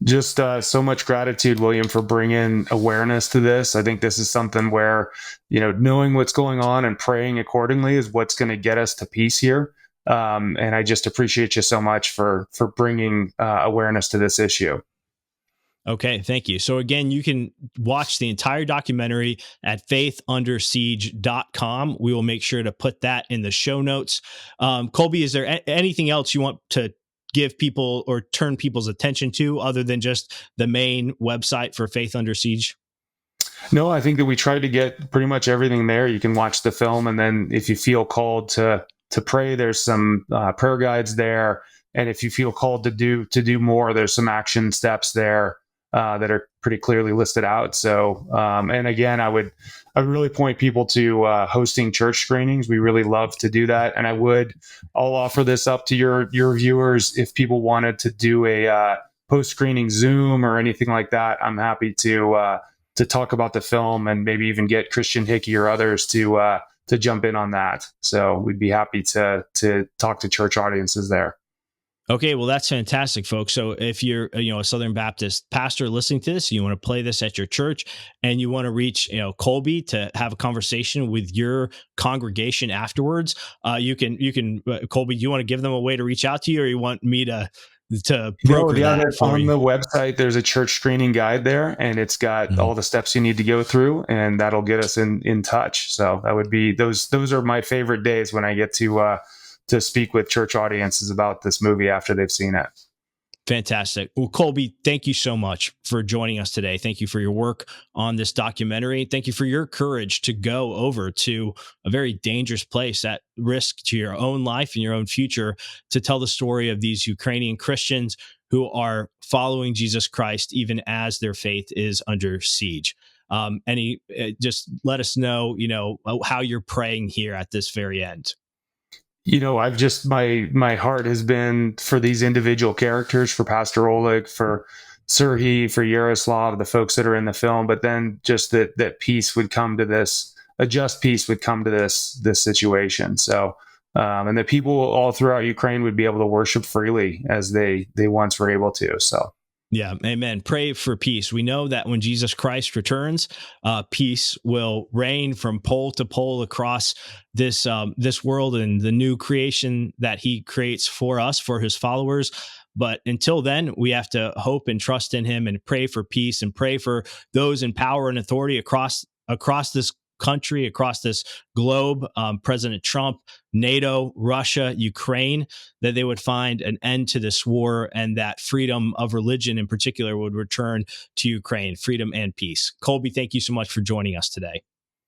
Just so much gratitude, William, for bringing awareness to this. I think this is something where, knowing what's going on and praying accordingly is what's going to get us to peace here. And I just appreciate you so much for bringing awareness to this issue. Okay, thank you. So again, you can watch the entire documentary at faithundersiege.com. We will make sure to put that in the show notes. Colby, is there anything else you want to give people or turn people's attention to other than just the main website for Faith Under Siege? No, I think that we tried to get pretty much everything there. You can watch the film, and then if you feel called to pray, there's some prayer guides there. And if you feel called to do more, there's some action steps there that are pretty clearly listed out. So, and again, I would really point people to hosting church screenings. We really love to do that. And I'll offer this up to your viewers. If people wanted to do a post-screening Zoom or anything like that, I'm happy to talk about the film and maybe even get Christian Hickey or others to jump in on that. So we'd be happy to talk to church audiences there. Okay, well, that's fantastic, folks. So if you're, a Southern Baptist pastor listening to this, you want to play this at your church, and you want to reach, Colby to have a conversation with your congregation afterwards, you can. Colby, do you want to give them a way to reach out to you, or you want me to broker that for on you? The website, there's a church screening guide there, and it's got all the steps you need to go through, and that'll get us in touch. So that would be those are my favorite days when I get to speak with church audiences about this movie after they've seen it. Fantastic. Well, Colby, thank you so much for joining us today. Thank you for your work on this documentary. Thank you for your courage to go over to a very dangerous place at risk to your own life and your own future to tell the story of these Ukrainian Christians who are following Jesus Christ even as their faith is under siege. Just let us know, how you're praying here at this very end. I've just, my heart has been for these individual characters, for Pastor Oleg, for Serhiy, for Yaroslav, the folks that are in the film, but then just that peace would come to this, a just peace would come to this situation. So, and that people all throughout Ukraine would be able to worship freely as they once were able to. So. Yeah, amen. Pray for peace. We know that when Jesus Christ returns, peace will reign from pole to pole across this world and the new creation that he creates for us, for his followers. But until then, we have to hope and trust in him and pray for peace and pray for those in power and authority across this country, across this globe, President Trump, NATO, Russia, Ukraine, that they would find an end to this war and that freedom of religion in particular would return to Ukraine, freedom and peace. Colby, thank you so much for joining us today.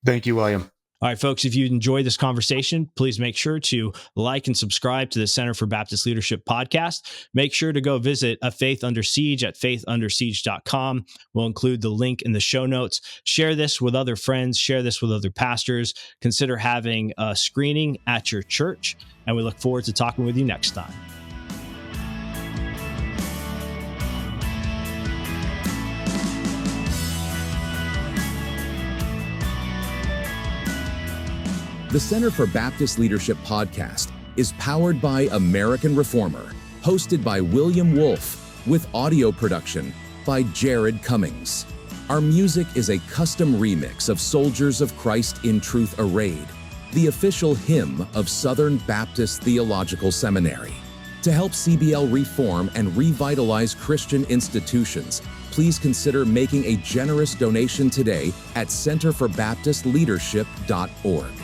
Thank you, William. All right, folks, if you enjoyed this conversation, please make sure to like and subscribe to the Center for Baptist Leadership podcast. Make sure to go visit A Faith Under Siege at faithundersiege.com. We'll include the link in the show notes. Share this with other friends. Share this with other pastors. Consider having a screening at your church. And we look forward to talking with you next time. The Center for Baptist Leadership podcast is powered by American Reformer, hosted by William Wolfe, with audio production by Jared Cummings. Our music is a custom remix of Soldiers of Christ in Truth Arrayed, the official hymn of Southern Baptist Theological Seminary. To help CBL reform and revitalize Christian institutions, please consider making a generous donation today at centerforbaptistleadership.org.